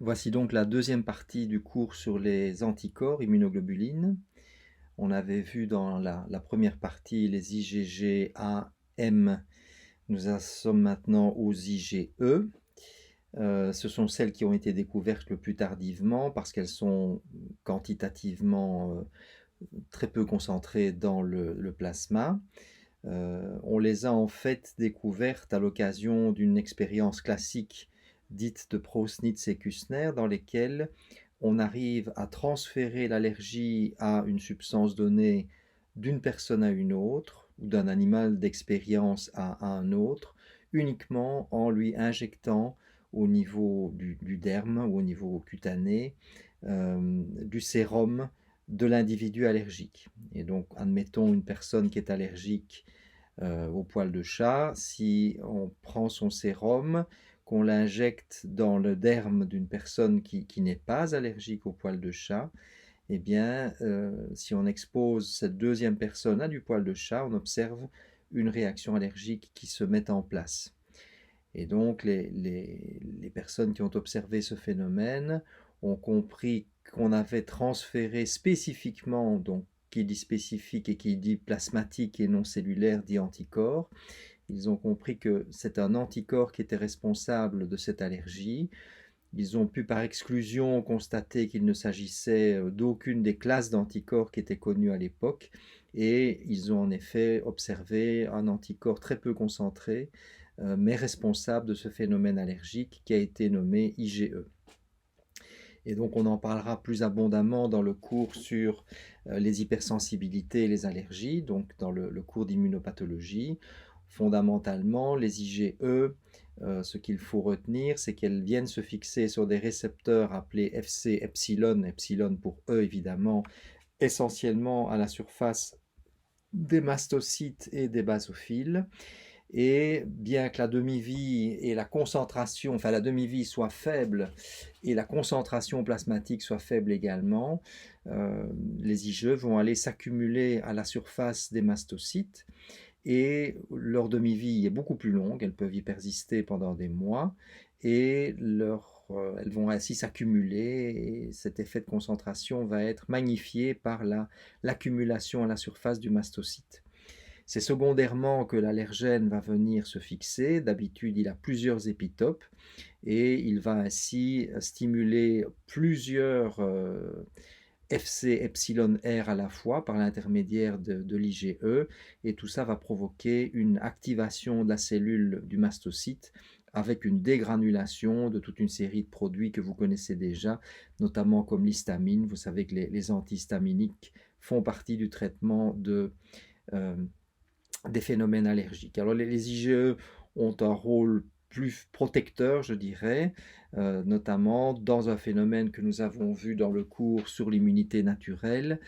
Voici donc la deuxième partie du cours sur les anticorps immunoglobulines. On avait vu dans la première partie les IgG A, M. Nous en sommes maintenant aux IgE. Ce sont celles qui ont été découvertes le plus tardivement parce qu'elles sont quantitativement très peu concentrées dans le plasma. On les a en fait découvertes à l'occasion d'une expérience classique dite de Prausnitz et Küssner, dans lesquelles on arrive à transférer l'allergie à une substance donnée d'une personne à une autre, ou d'un animal d'expérience à un autre, uniquement en lui injectant au niveau du derme ou au niveau cutané du sérum de l'individu allergique. Et donc, admettons une personne qui est allergique au poil de chat, si on prend son sérum, qu'on l'injecte dans le derme d'une personne qui n'est pas allergique au poil de chat, eh bien, si on expose cette deuxième personne à du poil de chat, on observe une réaction allergique qui se met en place. Et donc, les personnes qui ont observé ce phénomène ont compris qu'on avait transféré spécifiquement, donc qui dit spécifique et qui dit plasmatique et non cellulaire dit anticorps. Ils ont compris que c'est un anticorps qui était responsable de cette allergie. Ils ont pu par exclusion constater qu'il ne s'agissait d'aucune des classes d'anticorps qui étaient connues à l'époque, et ils ont en effet observé un anticorps très peu concentré, mais responsable de ce phénomène allergique qui a été nommé IgE. Et donc on en parlera plus abondamment dans le cours sur les hypersensibilités et les allergies, donc dans le cours d'immunopathologie. Fondamentalement, les IgE, ce qu'il faut retenir, c'est qu'elles viennent se fixer sur des récepteurs appelés Fc epsilon, epsilon pour E évidemment, essentiellement à la surface des mastocytes et des basophiles. Et bien que la demi-vie et la concentration, enfin la demi-vie soit faible et la concentration plasmatique soit faible également, les IgE vont aller s'accumuler à la surface des mastocytes et leur demi-vie est beaucoup plus longue, elles peuvent y persister pendant des mois et elles vont ainsi s'accumuler et cet effet de concentration va être magnifié par l'accumulation à la surface du mastocyte. C'est secondairement que l'allergène va venir se fixer. D'habitude, il a plusieurs épitopes et il va ainsi stimuler plusieurs Fc epsilon R à la fois par l'intermédiaire de l'IgE, et tout ça va provoquer une activation de la cellule du mastocyte avec une dégranulation de toute une série de produits que vous connaissez déjà, notamment comme l'histamine. Vous savez que les antihistaminiques font partie du traitement euh, des phénomènes allergiques. Alors les IgE ont un rôle plus protecteur, je dirais, notamment dans un phénomène que nous avons vu dans le cours sur l'immunité naturelle,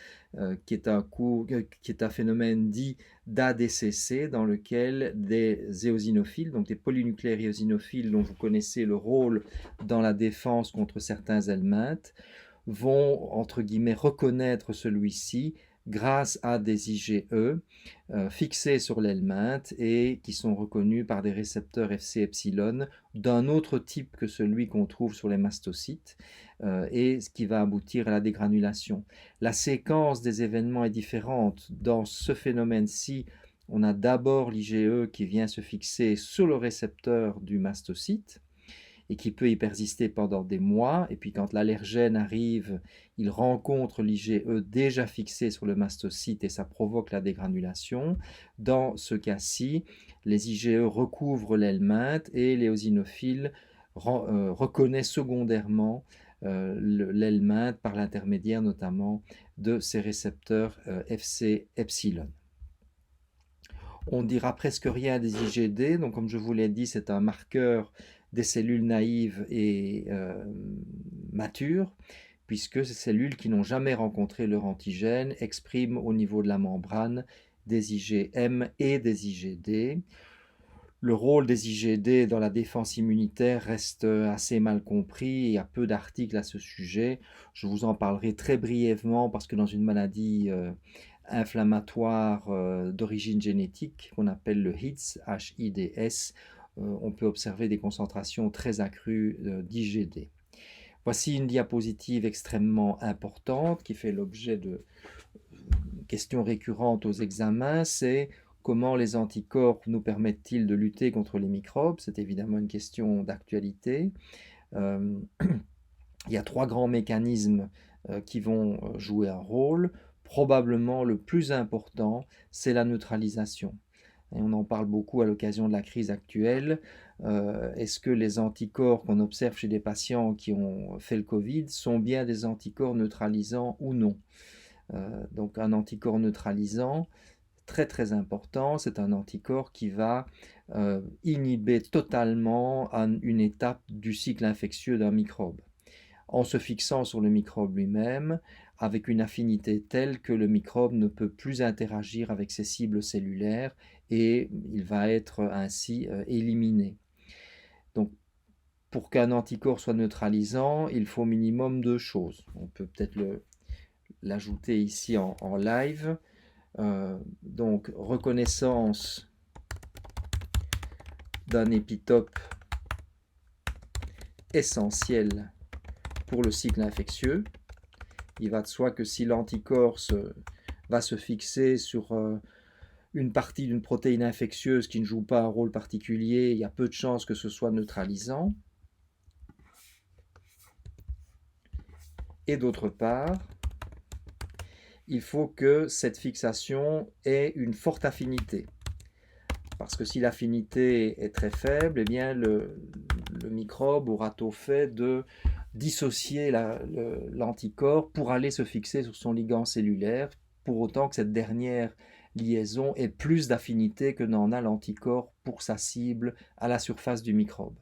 qui est un phénomène dit d'ADCC, dans lequel des éosinophiles, donc des polynucléaires éosinophiles dont vous connaissez le rôle dans la défense contre certains helminths, vont, entre guillemets, reconnaître celui-ci grâce à des IgE fixés sur l'helminthe et qui sont reconnus par des récepteurs Fc epsilon d'un autre type que celui qu'on trouve sur les mastocytes, et ce qui va aboutir à la dégranulation. La séquence des événements est différente. Dans ce phénomène-ci, on a d'abord l'IgE qui vient se fixer sur le récepteur du mastocyte et qui peut y persister pendant des mois. Et puis quand l'allergène arrive, il rencontre l'IgE déjà fixé sur le mastocyte et ça provoque la dégranulation. Dans ce cas-ci, les IgE recouvrent l'helminthe et l'éosinophile reconnaît secondairement l'helminthe par l'intermédiaire notamment de ces récepteurs Fc epsilon. On ne dira presque rien des IgD, donc comme je vous l'ai dit, c'est un marqueur des cellules naïves et matures, puisque ces cellules qui n'ont jamais rencontré leur antigène expriment au niveau de la membrane des IgM et des IgD. Le rôle des IgD dans la défense immunitaire reste assez mal compris, il y a peu d'articles à ce sujet. Je vous en parlerai très brièvement parce que dans une maladie inflammatoire d'origine génétique qu'on appelle le HIDS, H-I-D-S, on peut observer des concentrations très accrues d'IgD. Voici une diapositive extrêmement importante qui fait l'objet de questions récurrentes aux examens, c'est comment les anticorps nous permettent-ils de lutter contre les microbes? C'est évidemment une question d'actualité. Euh, il y a 3 grands mécanismes qui vont jouer un rôle. Probablement le plus important, c'est la neutralisation. Et on en parle beaucoup à l'occasion de la crise actuelle. Est-ce que les anticorps qu'on observe chez des patients qui ont fait le Covid sont bien des anticorps neutralisants ou non? Donc un anticorps neutralisant, très très important, c'est un anticorps qui va inhiber totalement une étape du cycle infectieux d'un microbe, en se fixant sur le microbe lui-même, avec une affinité telle que le microbe ne peut plus interagir avec ses cibles cellulaires et il va être ainsi éliminé. Donc, pour qu'un anticorps soit neutralisant, il faut au minimum 2 choses. On peut peut-être l'ajouter ici en live. Donc, reconnaissance d'un épitope essentiel pour le cycle infectieux. Il va de soi que si l'anticorps va se fixer sur une partie d'une protéine infectieuse qui ne joue pas un rôle particulier, il y a peu de chances que ce soit neutralisant. Et d'autre part, il faut que cette fixation ait une forte affinité. Parce que si l'affinité est très faible, eh bien le microbe aura tôt fait de dissocier l'anticorps pour aller se fixer sur son ligand cellulaire, pour autant que cette dernière liaison ait plus d'affinité que n'en a l'anticorps pour sa cible à la surface du microbe.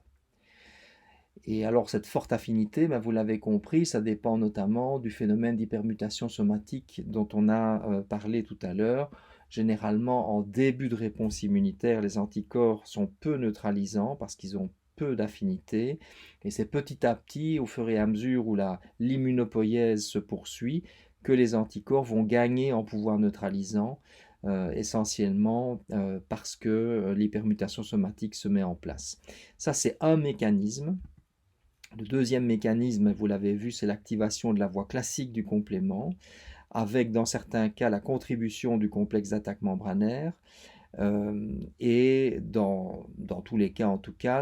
Et alors cette forte affinité, ben vous l'avez compris, ça dépend notamment du phénomène d'hypermutation somatique dont on a parlé tout à l'heure. Généralement, en début de réponse immunitaire, les anticorps sont peu neutralisants parce qu'ils ont peu d'affinité. Et c'est petit à petit, au fur et à mesure où l'immunopoïèse se poursuit, que les anticorps vont gagner en pouvoir neutralisant, essentiellement parce que l'hypermutation somatique se met en place. Ça, c'est un mécanisme. Le deuxième mécanisme, vous l'avez vu, c'est l'activation de la voie classique du complément, avec dans certains cas la contribution du complexe d'attaque membranaire, et dans tous les cas en tout cas,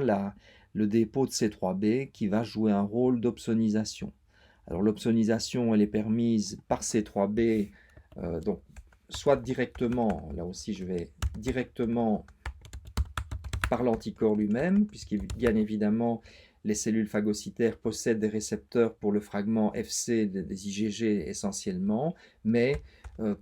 le dépôt de C3b qui va jouer un rôle d'opsonisation. Alors l'opsonisation, elle est permise par C3b, donc soit directement, là aussi je vais directement par l'anticorps lui-même, puisqu'il bien évidemment les cellules phagocytaires possèdent des récepteurs pour le fragment FC des IgG essentiellement, mais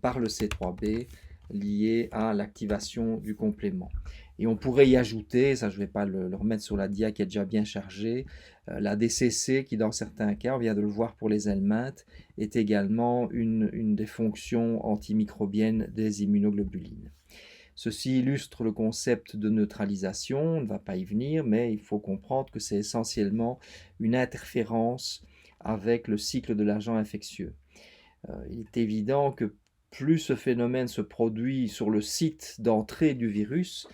par le C3b lié à l'activation du complément. Et on pourrait y ajouter, ça je ne vais pas le remettre sur la dia qui est déjà bien chargée, la DCC qui dans certains cas, on vient de le voir pour les helminthes, est également une des fonctions antimicrobiennes des immunoglobulines. Ceci illustre le concept de neutralisation, on ne va pas y venir, mais il faut comprendre que c'est essentiellement une interférence avec le cycle de l'agent infectieux. Il est évident que plus ce phénomène se produit sur le site d'entrée du virus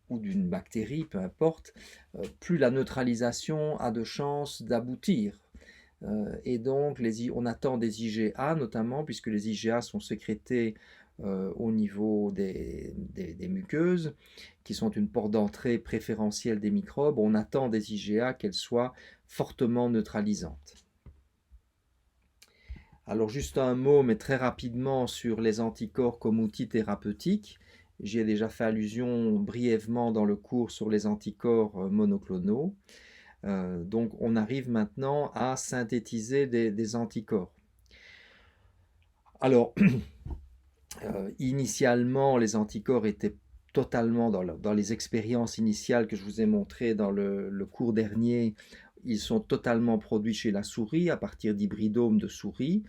ou d'une bactérie, peu importe, plus la neutralisation a de chances d'aboutir. Et donc, on attend des IgA notamment, puisque les IgA sont sécrétés au niveau des muqueuses, qui sont une porte d'entrée préférentielle des microbes. On attend des IgA qu'elles soient fortement neutralisantes. Alors juste un mot, mais très rapidement, sur les anticorps comme outil thérapeutique. J'y ai déjà fait allusion brièvement dans le cours sur les anticorps monoclonaux. Donc on arrive maintenant à synthétiser des anticorps. Alors, initialement, les anticorps étaient totalement dans les expériences initiales que je vous ai montrées dans le cours dernier. Ils sont totalement produits chez la souris à partir d'hybridomes de souris.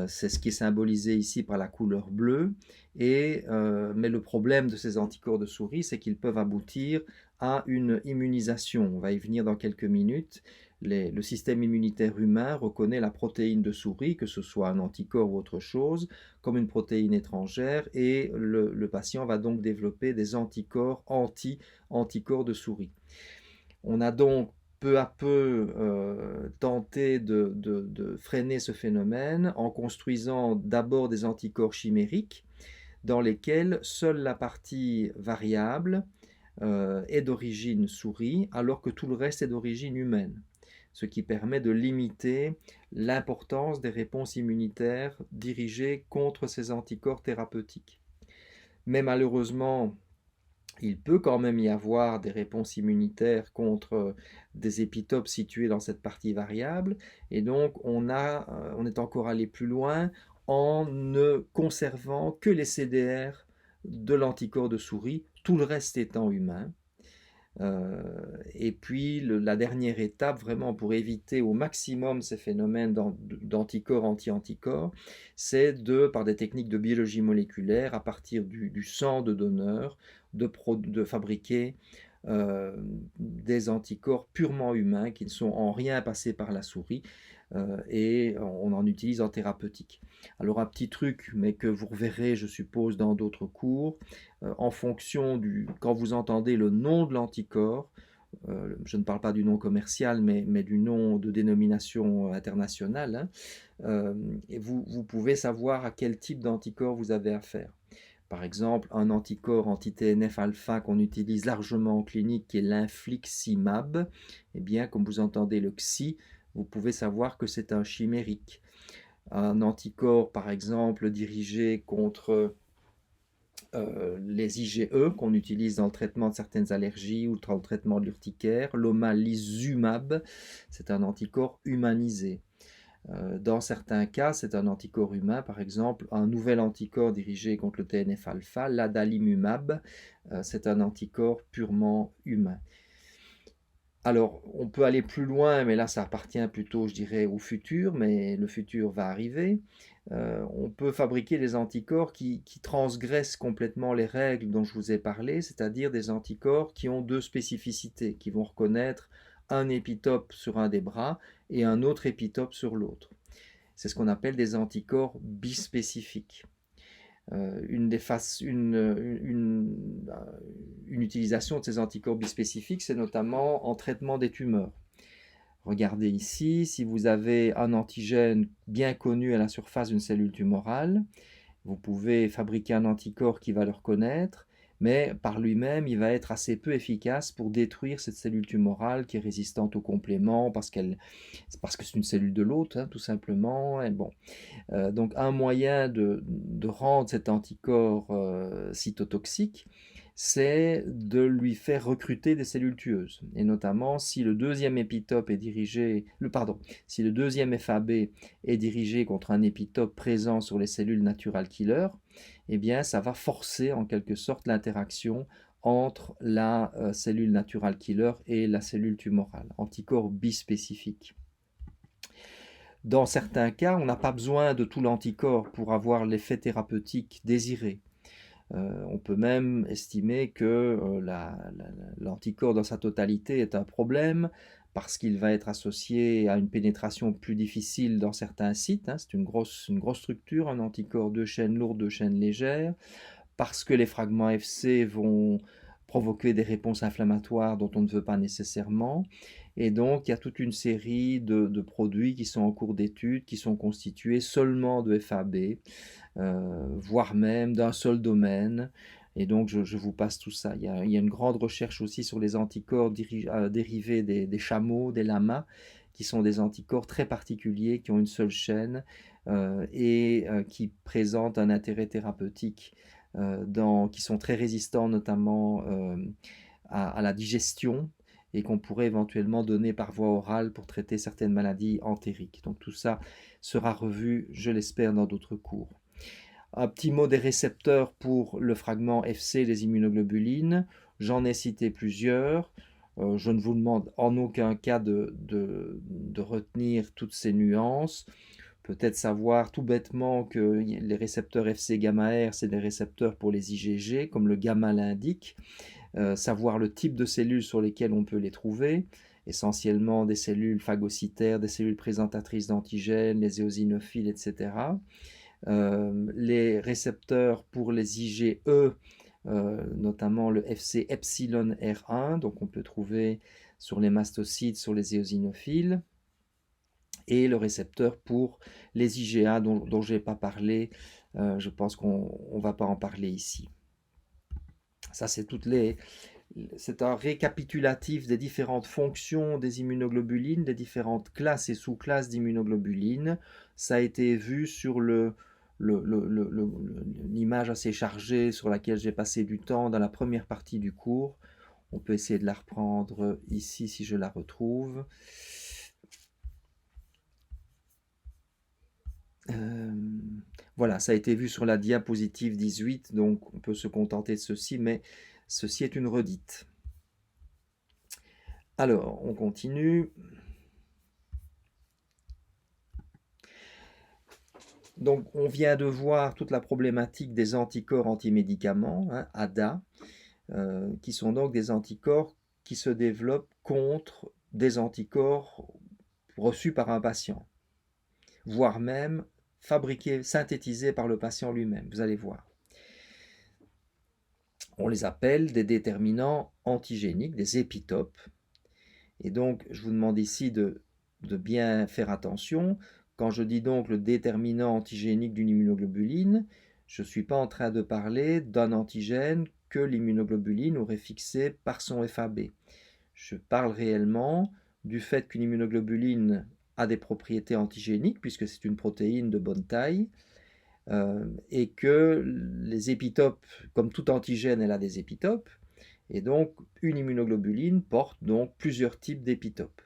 C'est ce qui est symbolisé ici par la couleur bleue. Mais le problème de ces anticorps de souris, c'est qu'ils peuvent aboutir à une immunisation. On va y venir dans quelques minutes. Le système immunitaire humain reconnaît la protéine de souris, que ce soit un anticorps ou autre chose, comme une protéine étrangère, et le patient va donc développer des anticorps anti-anticorps de souris. On a donc peu à peu tenter de freiner ce phénomène en construisant d'abord des anticorps chimériques dans lesquels seule la partie variable est d'origine souris, alors que tout le reste est d'origine humaine, ce qui permet de limiter l'importance des réponses immunitaires dirigées contre ces anticorps thérapeutiques. Mais malheureusement, il peut quand même y avoir des réponses immunitaires contre des épitopes situés dans cette partie variable, et donc on est encore allé plus loin en ne conservant que les CDR de l'anticorps de souris, tout le reste étant humain. Et puis la dernière étape, vraiment pour éviter au maximum ces phénomènes d'anticorps anti-anticorps, c'est par des techniques de biologie moléculaire, à partir du sang de donneur, de fabriquer des anticorps purement humains qui ne sont en rien passés par la souris, et on en utilise en thérapeutique. Alors un petit truc, mais que vous reverrez, je suppose, dans d'autres cours, en fonction quand vous entendez le nom de l'anticorps, je ne parle pas du nom commercial, mais du nom de dénomination internationale, hein, et vous pouvez savoir à quel type d'anticorps vous avez affaire. Par exemple, un anticorps anti-TNF-alpha qu'on utilise largement en clinique, qui est l'infliximab, eh bien, comme vous entendez le XI, vous pouvez savoir que c'est un chimérique. Un anticorps, par exemple, dirigé contre les IgE qu'on utilise dans le traitement de certaines allergies ou dans le traitement de l'urticaire, l'omalizumab, c'est un anticorps humanisé. Dans certains cas, c'est un anticorps humain, par exemple, un nouvel anticorps dirigé contre le TNF-alpha, l'adalimumab, c'est un anticorps purement humain. Alors, on peut aller plus loin, mais là, ça appartient plutôt, je dirais, au futur, mais le futur va arriver. On peut fabriquer des anticorps qui transgressent complètement les règles dont je vous ai parlé, c'est-à-dire des anticorps qui ont deux spécificités, qui vont reconnaître un épitope sur un des bras et un autre épitope sur l'autre. C'est ce qu'on appelle des anticorps bispécifiques. Une utilisation de ces anticorps bispécifiques, c'est notamment en traitement des tumeurs. Regardez ici, si vous avez un antigène bien connu à la surface d'une cellule tumorale, vous pouvez fabriquer un anticorps qui va le reconnaître, mais par lui-même, il va être assez peu efficace pour détruire cette cellule tumorale qui est résistante au complément parce que c'est une cellule de l'hôte, hein, tout simplement. Et bon. Donc un moyen de rendre cet anticorps cytotoxique, c'est de lui faire recruter des cellules tueuses. Et notamment, si le deuxième épitope est si le deuxième FAB est dirigé contre un épitope présent sur les cellules natural killer, eh bien, ça va forcer en quelque sorte l'interaction entre la cellule natural killer et la cellule tumorale, anticorps bispécifique. Dans certains cas, on n'a pas besoin de tout l'anticorps pour avoir l'effet thérapeutique désiré. On peut même estimer que l'anticorps dans sa totalité est un problème parce qu'il va être associé à une pénétration plus difficile dans certains sites. Hein. C'est une grosse structure, un anticorps 2 chaînes lourdes, 2 chaînes légères, parce que les fragments FC vont provoquer des réponses inflammatoires dont on ne veut pas nécessairement. Et donc, il y a toute une série de produits qui sont en cours d'étude, qui sont constitués seulement de FAB, voire même d'un seul domaine. Et donc, je vous passe tout ça. Il y a une grande recherche aussi sur les anticorps dérivés des chameaux, des lamas, qui sont des anticorps très particuliers, qui ont une seule chaîne et qui présentent un intérêt thérapeutique, qui sont très résistants notamment à la digestion, et qu'on pourrait éventuellement donner par voie orale pour traiter certaines maladies entériques. Donc tout ça sera revu, je l'espère, dans d'autres cours. Un petit mot des récepteurs pour le fragment FC des immunoglobulines. J'en ai cité plusieurs. Je ne vous demande en aucun cas de retenir toutes ces nuances. Peut-être savoir tout bêtement que les récepteurs FC gamma R, c'est des récepteurs pour les IgG, comme le gamma l'indique. Savoir le type de cellules sur lesquelles on peut les trouver, essentiellement des cellules phagocytaires, des cellules présentatrices d'antigènes, les éosinophiles, etc. Les récepteurs pour les IgE, notamment le FC epsilon R1, donc on peut trouver sur les mastocytes, sur les éosinophiles, et le récepteur pour les IgA dont je n'ai pas parlé. Je pense qu'on ne va pas en parler ici. Ça, c'est un récapitulatif des différentes fonctions des immunoglobulines, des différentes classes et sous-classes d'immunoglobulines. Ça a été vu sur l'image assez chargée sur laquelle j'ai passé du temps dans la première partie du cours. On peut essayer de la reprendre ici si je la retrouve. Voilà, ça a été vu sur la diapositive 18, donc on peut se contenter de ceci, mais ceci est une redite. Alors, on continue. Donc, on vient de voir toute la problématique des anticorps antimédicaments, hein, ADA, qui sont donc des anticorps qui se développent contre des anticorps reçus par un patient, voire même fabriqués, synthétisés par le patient lui-même, vous allez voir. On les appelle des déterminants antigéniques, des épitopes. Et donc, je vous demande ici de bien faire attention. Quand je dis donc le déterminant antigénique d'une immunoglobuline, je ne suis pas en train de parler d'un antigène que l'immunoglobuline aurait fixé par son FAB. Je parle réellement du fait qu'une immunoglobuline a des propriétés antigéniques, puisque c'est une protéine de bonne taille, et que les épitopes, comme tout antigène, elle a des épitopes, et donc une immunoglobuline porte donc plusieurs types d'épitopes.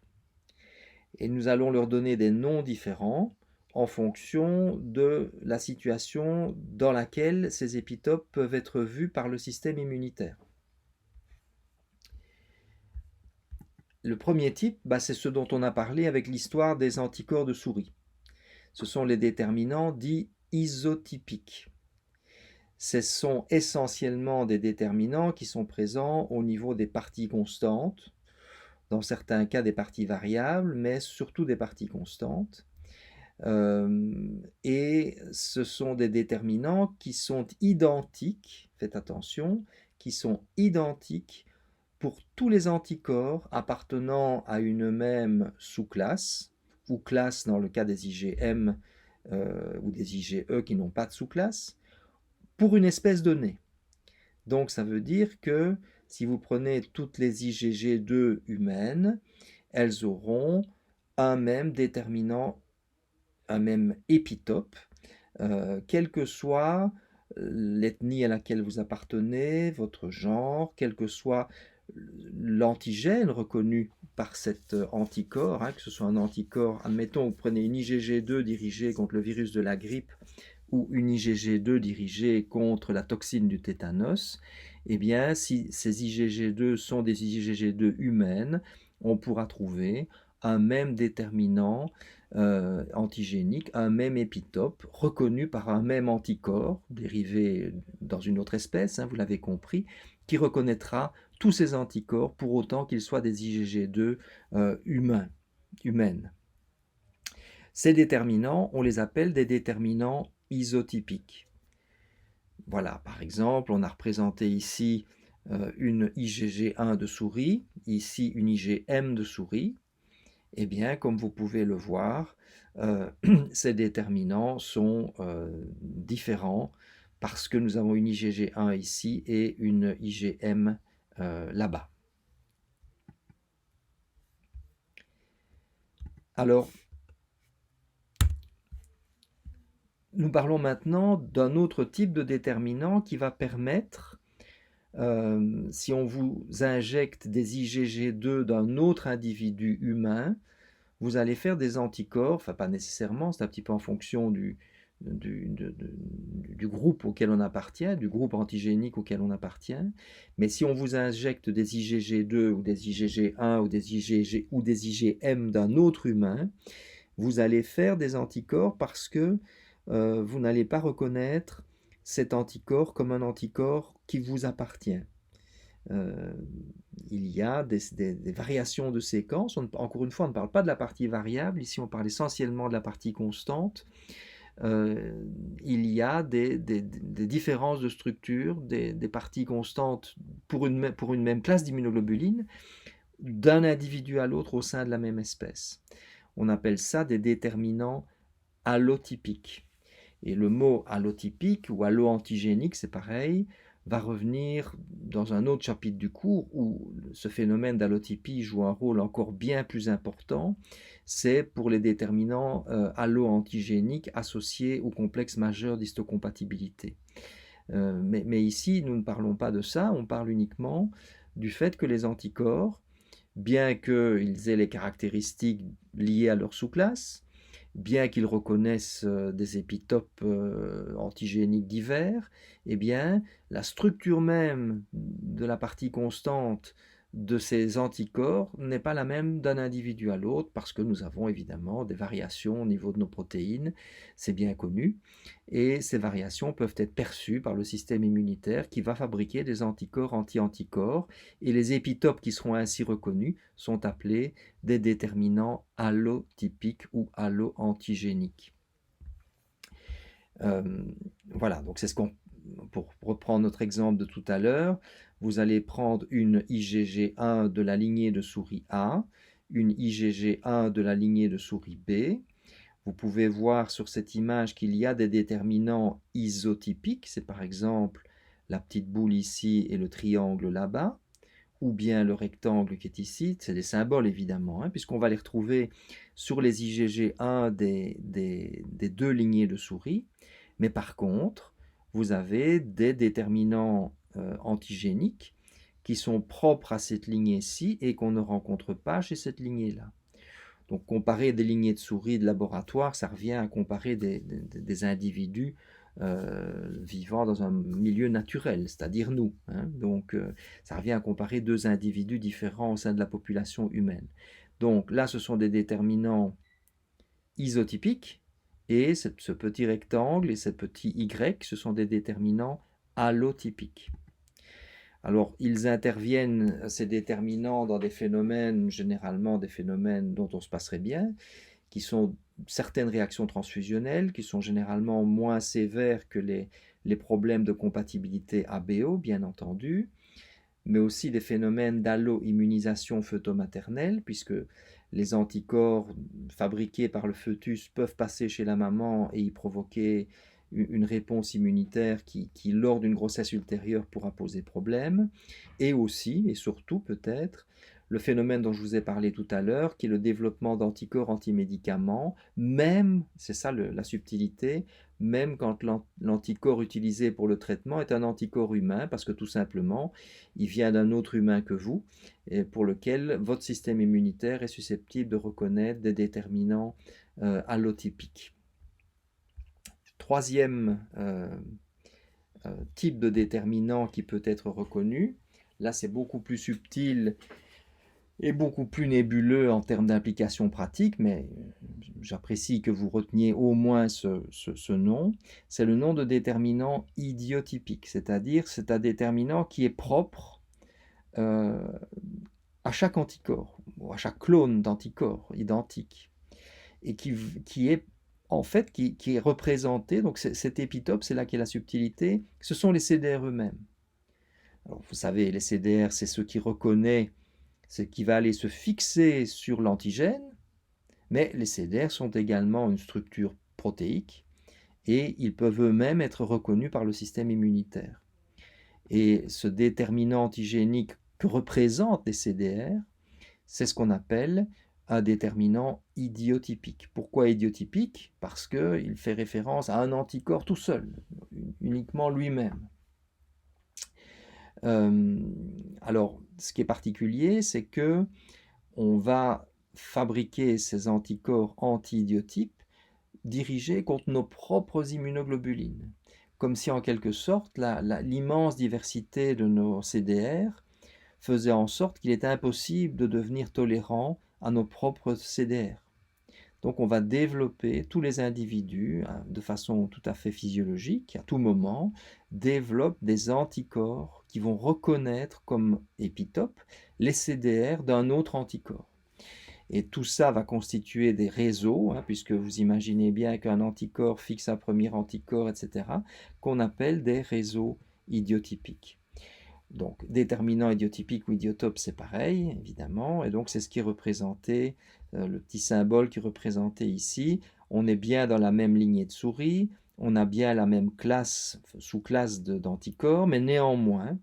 Et nous allons leur donner des noms différents en fonction de la situation dans laquelle ces épitopes peuvent être vus par le système immunitaire. Le premier type, c'est ce dont on a parlé avec l'histoire des anticorps de souris. Ce sont les déterminants dits isotypiques. Ce sont essentiellement des déterminants qui sont présents au niveau des parties constantes, dans certains cas des parties variables, mais surtout des parties constantes. Et ce sont des déterminants qui sont identiques, faites attention, qui sont identiques pour tous les anticorps appartenant à une même sous-classe, ou classe dans le cas des IgM ou des IgE qui n'ont pas de sous-classe, pour une espèce donnée. Donc ça veut dire que si vous prenez toutes les IgG2 humaines, elles auront un même déterminant, un même épitope, quelle que soit l'ethnie à laquelle vous appartenez, votre genre, quel que soit l'antigène reconnu par cet anticorps, que ce soit un anticorps, admettons, vous prenez une IgG2 dirigée contre le virus de la grippe ou une IgG2 dirigée contre la toxine du tétanos, eh bien, si ces IgG2 sont des IgG2 humaines, on pourra trouver un même déterminant antigénique, un même épitope reconnu par un même anticorps dérivé dans une autre espèce, vous l'avez compris, qui reconnaîtra tous ces anticorps pour autant qu'ils soient des IgG2 humaines. Ces déterminants, on les appelle des déterminants isotypiques. Voilà, par exemple, on a représenté ici une IgG1 de souris, ici une IgM de souris. Eh bien, comme vous pouvez le voir, ces déterminants sont différents parce que nous avons une IgG1 ici et une IgM là-bas. Alors, nous parlons maintenant d'un autre type de déterminant qui va permettre, si on vous injecte des IgG2 d'un autre individu humain, vous allez faire des anticorps, enfin pas nécessairement, c'est un petit peu en fonction du groupe auquel on appartient, du groupe antigénique auquel on appartient, mais si on vous injecte des IgG2 ou des IgG1 ou des IgM d'un autre humain, vous allez faire des anticorps parce que vous n'allez pas reconnaître cet anticorps comme un anticorps qui vous appartient. Il y a des variations de séquences. Encore une fois, on ne parle pas de la partie variable. Ici, on parle essentiellement de la partie constante. Il y a des différences de structure, des parties constantes pour une même classe d'immunoglobulines, d'un individu à l'autre au sein de la même espèce. On appelle ça des déterminants allotypiques. Et le mot allotypique ou alloantigénique, c'est pareil, va revenir dans un autre chapitre du cours où ce phénomène d'allotypie joue un rôle encore bien plus important. C'est pour les déterminants alloantigéniques associés au complexe majeur d'histocompatibilité. Mais ici, nous ne parlons pas de ça, on parle uniquement du fait que les anticorps, bien qu'ils aient les caractéristiques liées à leur sous-classe, bien qu'ils reconnaissent des épitopes antigéniques divers, eh bien, la structure même de la partie constante de ces anticorps n'est pas la même d'un individu à l'autre parce que nous avons évidemment des variations au niveau de nos protéines, c'est bien connu, et ces variations peuvent être perçues par le système immunitaire qui va fabriquer des anticorps anti-anticorps, et les épitopes qui seront ainsi reconnus sont appelés des déterminants allotypiques ou alloantigéniques. Voilà, donc c'est ce qu'on, pour reprendre notre exemple de tout à l'heure, vous allez prendre une IgG1 de la lignée de souris A, une IgG1 de la lignée de souris B. Vous pouvez voir sur cette image qu'il y a des déterminants isotypiques, c'est par exemple la petite boule ici et le triangle là-bas, ou bien le rectangle qui est ici, c'est des symboles évidemment, hein, puisqu'on va les retrouver sur les IgG1 des deux lignées de souris, mais par contre, vous avez des déterminants antigéniques qui sont propres à cette lignée-ci et qu'on ne rencontre pas chez cette lignée-là. Donc comparer des lignées de souris de laboratoire, ça revient à comparer des individus vivant dans un milieu naturel, c'est-à-dire nous, hein. Donc ça revient à comparer deux individus différents au sein de la population humaine. Donc là, ce sont des déterminants isotypiques, et ce petit rectangle et ce petit Y, ce sont des déterminants allotypiques. Alors, ils interviennent, ces déterminants, dans des phénomènes, généralement des phénomènes dont on se passerait bien, qui sont certaines réactions transfusionnelles, qui sont généralement moins sévères que les problèmes de compatibilité ABO, bien entendu, mais aussi des phénomènes d'allo-immunisation fœtomaternelle, puisque les anticorps fabriqués par le fœtus peuvent passer chez la maman et y provoquer une réponse immunitaire qui, lors d'une grossesse ultérieure, pourra poser problème, et aussi, et surtout peut-être, le phénomène dont je vous ai parlé tout à l'heure, qui est le développement d'anticorps anti-médicaments, même, c'est ça la subtilité, même quand l'anticorps utilisé pour le traitement est un anticorps humain, parce que tout simplement, il vient d'un autre humain que vous, et pour lequel votre système immunitaire est susceptible de reconnaître des déterminants allotypiques. Troisième type de déterminant qui peut être reconnu, là c'est beaucoup plus subtil et beaucoup plus nébuleux en termes d'implication pratique, mais j'apprécie que vous reteniez au moins ce nom, c'est le nom de déterminant idiotypique, c'est-à-dire c'est un déterminant qui est propre à chaque anticorps, ou à chaque clone d'anticorps identique, et qui est en fait qui est représenté, donc cet épitope, c'est là qu'est la subtilité, ce sont les CDR eux-mêmes. Alors vous savez, les CDR, c'est ce qui reconnaît, c'est qui va aller se fixer sur l'antigène, mais les CDR sont également une structure protéique et ils peuvent eux-mêmes être reconnus par le système immunitaire. Et ce déterminant antigénique que représentent les CDR, c'est ce qu'on appelle un déterminant idiotypique. Pourquoi idiotypique? Parce qu'il fait référence à un anticorps tout seul, uniquement lui-même. Alors, ce qui est particulier, c'est que on va fabriquer ces anticorps anti-idiotypes dirigés contre nos propres immunoglobulines, comme si en quelque sorte l'immense diversité de nos CDR faisait en sorte qu'il était impossible de devenir tolérant à nos propres CDR. Donc on va développer, tous les individus, de façon tout à fait physiologique, à tout moment, développent des anticorps qui vont reconnaître comme épitope les CDR d'un autre anticorps. Et tout ça va constituer des réseaux, hein, puisque vous imaginez bien qu'un anticorps fixe un premier anticorps, etc., qu'on appelle des réseaux idiotypiques. Donc, déterminant idiotypique ou idiotope, c'est pareil, évidemment, et donc c'est ce qui est représenté, le petit symbole qui est représenté ici. On est bien dans la même lignée de souris, on a bien la même classe, sous-classe d'anticorps, mais néanmoins,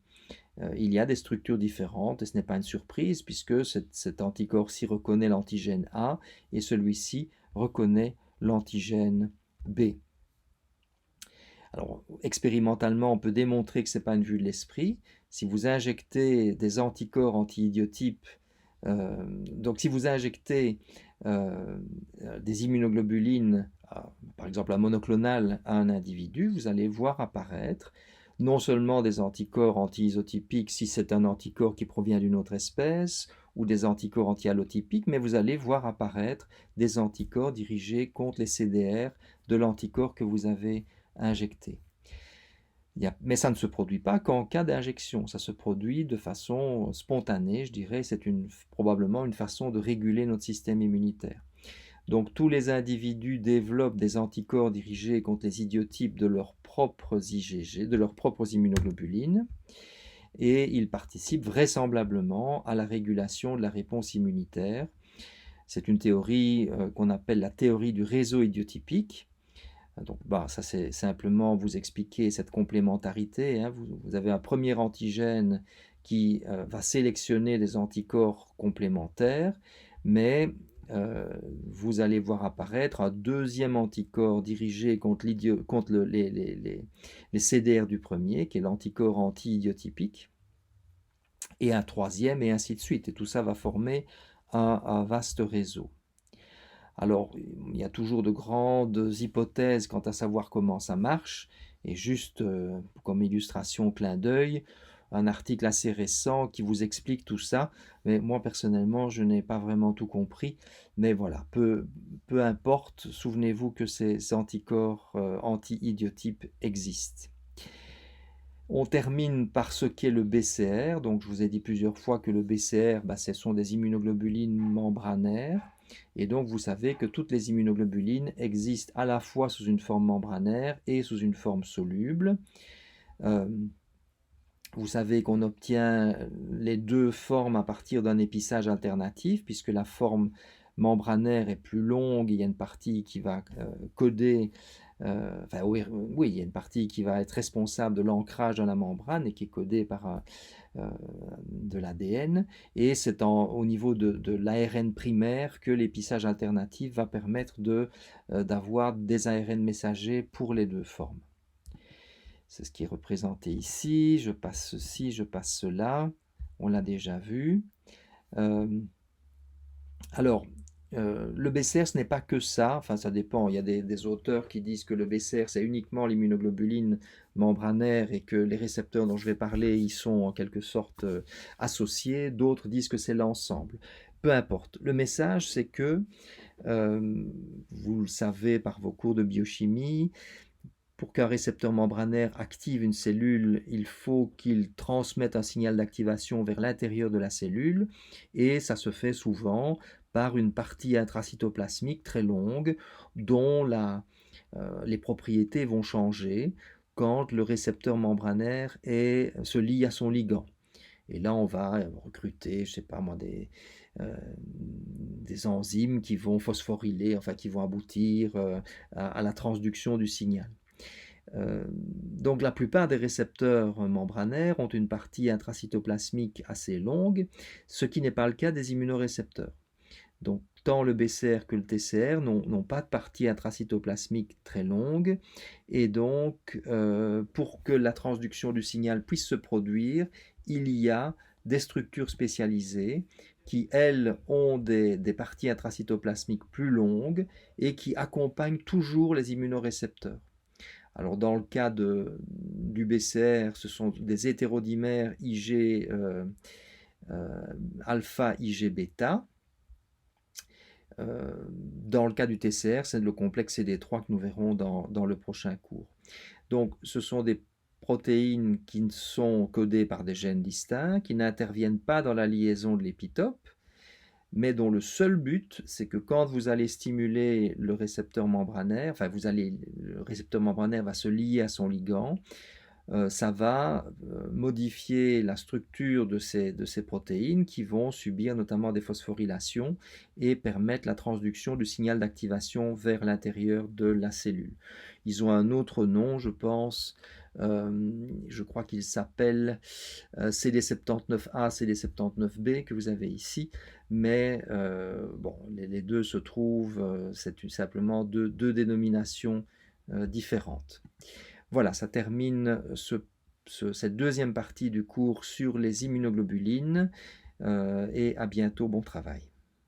il y a des structures différentes, et ce n'est pas une surprise, puisque cet anticorps-ci reconnaît l'antigène A, et celui-ci reconnaît l'antigène B. Alors, expérimentalement, on peut démontrer que ce n'est pas une vue de l'esprit. Si vous injectez des anticorps anti-idiotypes, donc si vous injectez des immunoglobulines, par exemple la monoclonale, à un individu, vous allez voir apparaître non seulement des anticorps anti-isotypiques si c'est un anticorps qui provient d'une autre espèce, ou des anticorps anti-allotypiques, mais vous allez voir apparaître des anticorps dirigés contre les CDR de l'anticorps que vous avez injecté. Mais ça ne se produit pas qu'en cas d'injection, ça se produit de façon spontanée, je dirais, c'est probablement une façon de réguler notre système immunitaire. Donc tous les individus développent des anticorps dirigés contre les idiotypes de leurs propres IgG, de leurs propres immunoglobulines, et ils participent vraisemblablement à la régulation de la réponse immunitaire. C'est une théorie qu'on appelle la théorie du réseau idiotypique. Donc, ça c'est simplement vous expliquer cette complémentarité, hein. Vous avez un premier antigène qui va sélectionner des anticorps complémentaires, mais vous allez voir apparaître un deuxième anticorps dirigé contre les CDR du premier, qui est l'anticorps anti-idiotypique, et un troisième, et ainsi de suite. Et tout ça va former un vaste réseau. Alors, il y a toujours de grandes hypothèses quant à savoir comment ça marche, et juste comme illustration, clin d'œil, un article assez récent qui vous explique tout ça, mais moi personnellement je n'ai pas vraiment tout compris, mais voilà, peu importe, souvenez-vous que ces anticorps anti-idiotypes existent. On termine par ce qu'est le BCR, donc je vous ai dit plusieurs fois que le BCR, ce sont des immunoglobulines membranaires, et donc vous savez que toutes les immunoglobulines existent à la fois sous une forme membranaire et sous une forme soluble. Vous savez qu'on obtient les deux formes à partir d'un épissage alternatif, puisque la forme membranaire est plus longue, il y a une partie qui va coder, il y a une partie qui va être responsable de l'ancrage dans la membrane et qui est codée par de l'ADN, et c'est au niveau de l'ARN primaire que l'épissage alternatif va permettre d'avoir des ARN messagers pour les deux formes. C'est ce qui est représenté ici. Je passe ceci, je passe cela. On l'a déjà vu. Le BCR, ce n'est pas que ça. Enfin, ça dépend. Il y a des auteurs qui disent que le BCR, c'est uniquement l'immunoglobuline membranaire et que les récepteurs dont je vais parler y sont en quelque sorte associés. D'autres disent que c'est l'ensemble. Peu importe. Le message, c'est que, vous le savez par vos cours de biochimie, pour qu'un récepteur membranaire active une cellule, il faut qu'il transmette un signal d'activation vers l'intérieur de la cellule, et ça se fait souvent par une partie intracytoplasmique très longue dont les propriétés vont changer quand le récepteur membranaire se lie à son ligand. Et là, on va recruter, je ne sais pas moi, des enzymes qui vont phosphoryler, enfin qui vont aboutir à la transduction du signal. Donc la plupart des récepteurs membranaires ont une partie intracytoplasmique assez longue, ce qui n'est pas le cas des immunorécepteurs. Donc tant le BCR que le TCR n'ont pas de partie intracytoplasmique très longue, et donc pour que la transduction du signal puisse se produire, il y a des structures spécialisées qui, elles, ont des parties intracytoplasmiques plus longues et qui accompagnent toujours les immunorécepteurs. Alors dans le cas du BCR, ce sont des hétérodimères Ig alpha, Ig bêta. Dans le cas du TCR, c'est le complexe CD3 que nous verrons dans le prochain cours. Donc ce sont des protéines qui sont codées par des gènes distincts, qui n'interviennent pas dans la liaison de l'épitope, mais dont le seul but, c'est que quand vous allez stimuler le récepteur membranaire, le récepteur membranaire va se lier à son ligand, ça va modifier la structure de ces protéines qui vont subir notamment des phosphorylations et permettre la transduction du signal d'activation vers l'intérieur de la cellule. Ils ont un autre nom, je pense, je crois qu'il s'appelle CD79A, CD79B que vous avez ici, mais bon, les deux se trouvent, c'est simplement deux dénominations différentes. Voilà, ça termine cette deuxième partie du cours sur les immunoglobulines et à bientôt, bon travail.